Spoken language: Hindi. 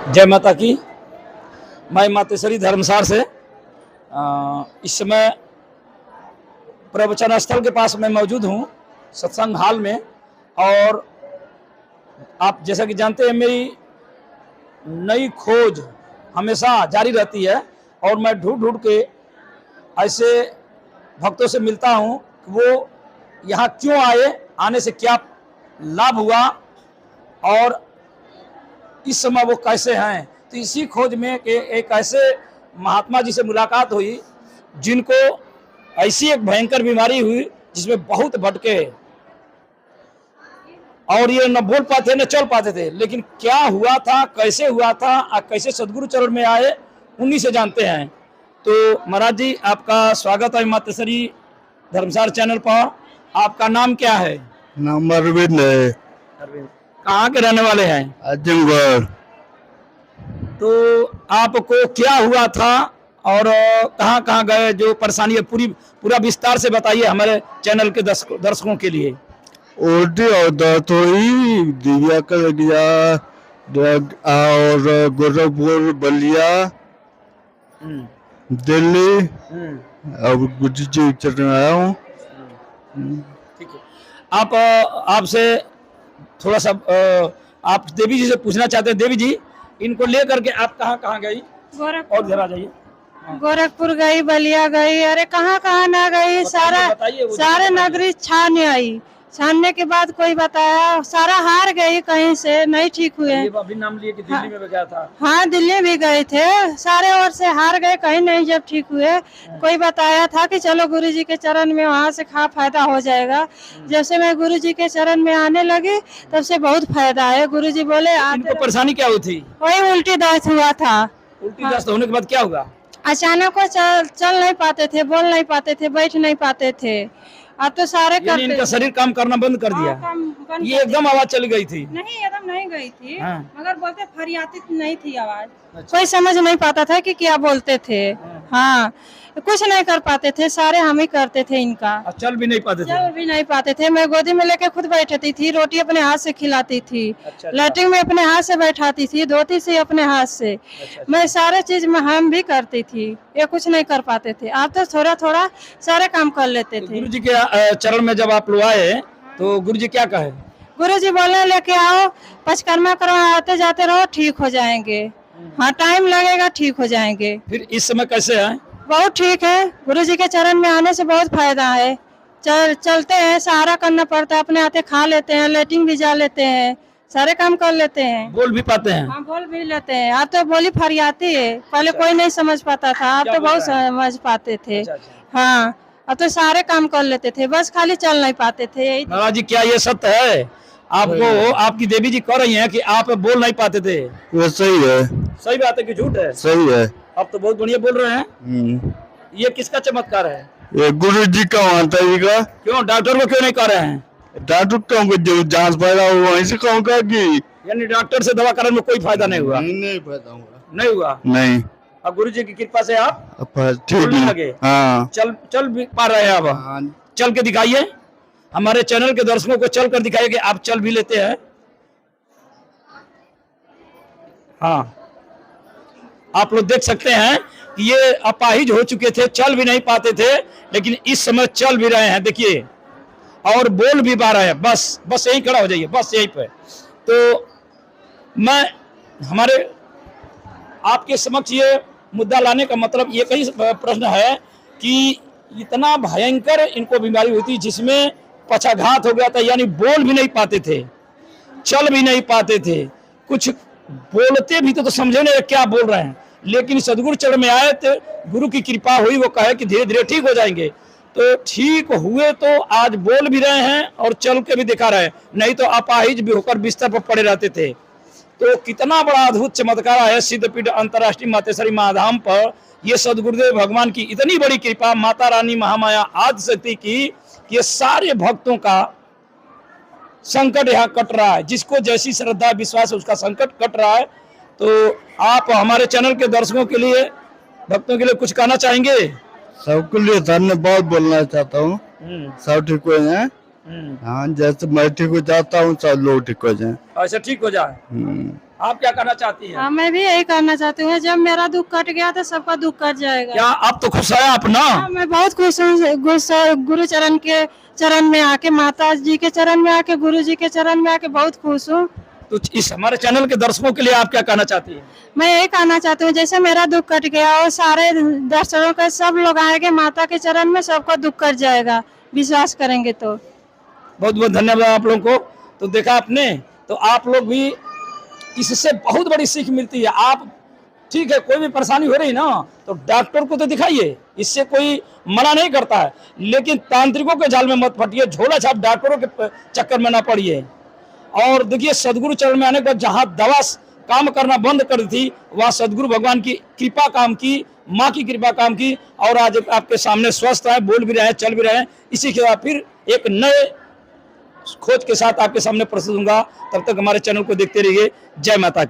जय माता की। मैं मातेश्वरी धर्मसार से इस समय प्रवचन स्थल के पास मैं मौजूद हूँ, सत्संग हाल में। और आप जैसा कि जानते हैं, मेरी नई खोज हमेशा जारी रहती है और मैं ढूंढ ढूंढ के ऐसे भक्तों से मिलता हूँ कि वो यहाँ क्यों आए, आने से क्या लाभ हुआ और इस समय वो कैसे हैं। तो इसी खोज में एक ऐसे महात्मा जी से मुलाकात हुई जिनको ऐसी एक भयंकर बीमारी हुई जिसमें बहुत भटके और ये न बोल पाते न चल पाते थे। लेकिन क्या हुआ था, कैसे हुआ था और कैसे सदगुरु चरण में आए, उन्हीं से जानते हैं। तो महाराज जी, आपका स्वागत है मातेश्वरी धर्मसार चैनल पर। आपका नाम क्या है? नाम अरविंद है। अरविंद, कहाँ के रहने वाले हैं? आजमगढ़। तो आपको क्या हुआ था और कहाँ कहाँ गए, जो परेशानी है पूरा विस्तार से बताइए हमारे चैनल के दर्शकों के लिए। उल्टी और दर्द हुई, दिव्या का लग गया और गोरखपुर, बलिया, दिल्ली और गुजरात चरण आया हूँ। ठीक है, आपसे थोड़ा सा आप देवी जी से पूछना चाहते हैं। देवी जी, इनको ले करके आप कहाँ कहाँ गई? गोरखपुर। और जरा जाइए। गोरखपुर गई, बलिया गई, अरे कहाँ कहाँ ना गई, सारे नगरी छाने आई। छानने के बाद कोई बताया, सारा हार गई, कहीं से नहीं ठीक हुए। अभी नाम लिए कि दिल्ली में गया था। हाँ, दिल्ली भी गए थे, सारे ओर से हार गए, कहीं नहीं जब ठीक हुए। कोई बताया था कि चलो गुरुजी के चरण में, वहाँ से फायदा हो जाएगा। जब से मैं गुरुजी के चरण में आने लगी तब से बहुत फायदा है। गुरुजी बोले इनको परेशानी क्या हुई थी? वही उल्टी दस्त हुआ था। उल्टी दस्त होने के बाद क्या हुआ? अचानक वो चल नहीं पाते थे, बोल नहीं पाते थे, बैठ नहीं पाते थे। अब तो सारे करते। इनका शरीर काम करना बंद कर दिया। ये एकदम आवाज चली गई थी? नहीं, एकदम नहीं गई थी। हाँ। मगर बोलते फरियाती नहीं थी आवाज। अच्छा। कोई समझ नहीं पाता था कि क्या बोलते थे। हाँ, कुछ नहीं कर पाते थे, सारे हम ही करते थे इनका। चल भी नहीं पाते थे? चल भी नहीं पाते थे। मैं गोदी में लेके खुद बैठती थी, रोटी अपने हाथ से खिलाती थी। अच्छा। लैट्रिन में अपने हाथ से बैठाती थी, धोती से अपने हाथ से। अच्छा। मैं सारे चीज में हम भी करती थी, ये कुछ नहीं कर पाते थे। आप तो थोड़ा थोड़ा सारे काम कर लेते थे। गुरु जी के चरण में जब आप लोग आए तो गुरु जी क्या कहे? गुरु जी बोले लेके आओ, पंचकर्मा करो, आते जाते रहो, ठीक हो जाएंगे। हाँ, टाइम लगेगा, ठीक हो जाएंगे। फिर इस समय कैसे है? बहुत ठीक है। गुरुजी के चरण में आने से बहुत फायदा है। चलते हैं, सहारा करना पड़ता है, अपने आते खा लेते हैं, लेटिंग भी जा लेते हैं, सारे काम कर लेते हैं। बोल भी पाते हैं? हाँ, बोल भी लेते हैं। अब तो बोली फरियाती है, पहले कोई नहीं समझ पाता था, अब तो बहुत समझ पाते थे। हाँ, अब तो सारे काम कर लेते थे, बस खाली चल नहीं पाते थे। महाराज जी, क्या ये सत्य है? आपको आपकी देवी जी कह रही हैं कि आप बोल नहीं पाते थे? वो सही है। सही बात है कि झूठ है? सही है। आप तो बहुत बढ़िया बोल रहे हैं। ये किसका चमत्कार है? ये गुरु जी का, माता जी का। क्यों डॉक्टर को क्यों नहीं कह रहे हैं? डॉक्टर को जो जांच पैदा हुआ वहीं से कहूँगा कि यानी डॉक्टर से दवा कराने में कोई फायदा नहीं हुआ? नहीं फायदा हुआ। नहीं हुआ? नहीं। अब गुरु जी की कृपा से आप ठीक लगे? हाँ। चल भी पा रहे हैं अब? हाँ। चल के दिखाइए, हमारे चैनल के दर्शकों को चल कर दिखाइए कि आप चल भी लेते हैं। हाँ, आप लोग देख सकते हैं कि ये अपाहिज हो चुके थे, चल भी नहीं पाते थे, लेकिन इस समय चल भी रहे हैं, देखिए, और बोल भी पा रहे हैं। बस यहीं खड़ा हो जाइए, बस यहीं पे। तो मैं हमारे आपके समक्ष ये मुद्दा लाने का मतलब ये कई प्रश्न है कि इतना भयंकर इनको बीमारी हुई थी जिसमें पक्षाघात हो गया था, यानी बोल भी नहीं पाते थे, चल भी नहीं पाते थे, कुछ बोलते भी तो समझे नहीं क्या बोल रहे हैं। लेकिन सदगुरु चरण में आए तो गुरु की कृपा हुई, वो कहे कि धीरे धीरे ठीक हो जाएंगे। तो ठीक हुए, तो आज बोल भी रहे हैं और चल के भी दिखा रहे हैं, नहीं तो अपाहिज भी होकर बिस्तर पर पड़े रहते थे। तो कितना बड़ा अद्भुत चमत्कार है सिद्धपीठ अंतर्राष्ट्रीय मातेश्वरी महाधाम पर। ये सदगुरुदेव भगवान की इतनी बड़ी कृपा, माता रानी महामाया आदि शक्ति की, कि ये सारे भक्तों का संकट यहाँ कट रहा है। जिसको जैसी श्रद्धा विश्वास है उसका संकट कट रहा है। तो आप हमारे चैनल के दर्शकों के लिए, भक्तों के लिए कुछ कहना चाहेंगे? सबके लिए धन्यवाद बोलना चाहता हूँ। सब ठीक हो जाए। हाँ, जैसे मैं ठीक हो जाता हूँ, सब लोग ठीक हो जाए। ऐसा ठीक हो जाए। आप क्या करना चाहती हैं? हाँ, मैं भी यही करना चाहती हूँ, जब मेरा दुख कट गया तो सबका दुख कट जाएगा। क्या आप तो खुश है आप ना? हाँ, मैं बहुत खुश हूँ गुरु चरण के चरण में आके, माता जी के चरण में आके, गुरु जी के चरण में आके बहुत खुश हूँ। तो इस हमारे चैनल के दर्शकों के लिए आप क्या कहना चाहती हैं? मैं यही कहना चाहती हूँ, जैसे मेरा दुख कट गया और सारे दर्शकों के सब लोग आएंगे माता के चरण में, सबका दुख कट जाएगा, विश्वास करेंगे तो। बहुत बहुत धन्यवाद आप लोगों को। तो देखा आपने, तो आप लोग भी इससे बहुत बड़ी सीख मिलती है। आप ठीक है, कोई भी परेशानी हो रही ना तो डॉक्टर को तो दिखाइए, इससे कोई मना नहीं करता है, लेकिन तांत्रिकों के जाल में मत फटिए, झोला छाप डॉक्टरों के चक्कर में ना पड़िए। और देखिए सदगुरु चरण में आने के बाद जहाँ दवा काम करना बंद कर दी थी, वहाँ सदगुरु भगवान की कृपा काम की, माँ की कृपा काम की, और आज आपके सामने स्वस्थ है, बोल भी रहे हैं, चल भी रहे हैं। इसी के बाद फिर एक नए खोज के साथ आपके सामने प्रस्तुत होगा। तब तक हमारे चैनल को देखते रहिए। जय माता की।